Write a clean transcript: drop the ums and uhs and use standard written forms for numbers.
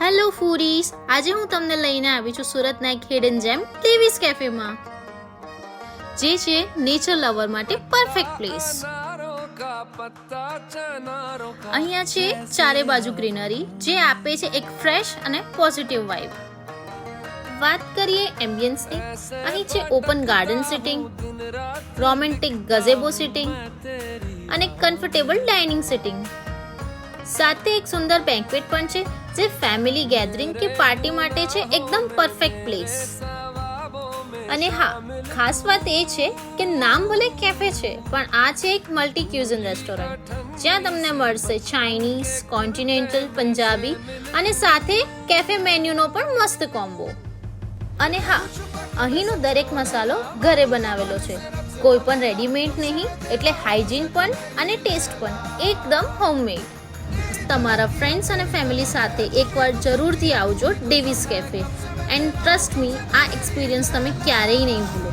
Hello ફૂરીસ, આજે હું તમને લઈને આવી છું સુરતના એક હિડન જેમ ડેવિસ કેફેમાં, જે છે નેચર લવર માટે પરફેક્ટ પ્લેસ. અહીંયા છે ચારે બાજુ ગ્રીનરી, જે આપે છે એક ફ્રેશ અને પોઝિટિવ વાઇબ. વાત કરીએ એમ્બિયન્સની, અહીં છે open garden sitting, romantic ગઝેબો sitting અને કમ્ફર્ટેબલ ડાઇનિંગ સિટિંગ. સાથે એક સુંદર બેન્ક્વેટ પણ છે, જે ફેમિલી ગેધરિંગ કે પાર્ટી માટે છે એકદમ પરફેક્ટ પ્લેસ. અને હા, ખાસ વાત એ છે કે નામ ભલે કેફે છે, પણ આ છે એક મલ્ટી ક્યુઝિન રેસ્ટોરન્ટ, જ્યાં તમને મળશે ચાઇનીઝ, કોન્ટિનેન્ટલ, પંજાબી અને સાથે કેફે મેન્યુનો પણ મસ્ત કોમ્બો. અને હા, અહીંનો દરેક મસાલો ઘરે બનાવેલો છે, કોઈ પણ રેડીમેડ નહીં, એટલે હાઇજીન પણ અને ટેસ્ટ પણ એકદમ હોમમેડ. તમારા ફ્રેન્ડ્સ અને ફેમિલી સાથે એકવાર જરૂરથી આવજો Davis cafe, and trust me, આ એક્સપિરિયન્સ તમે ક્યારેય નહીં ભૂલો.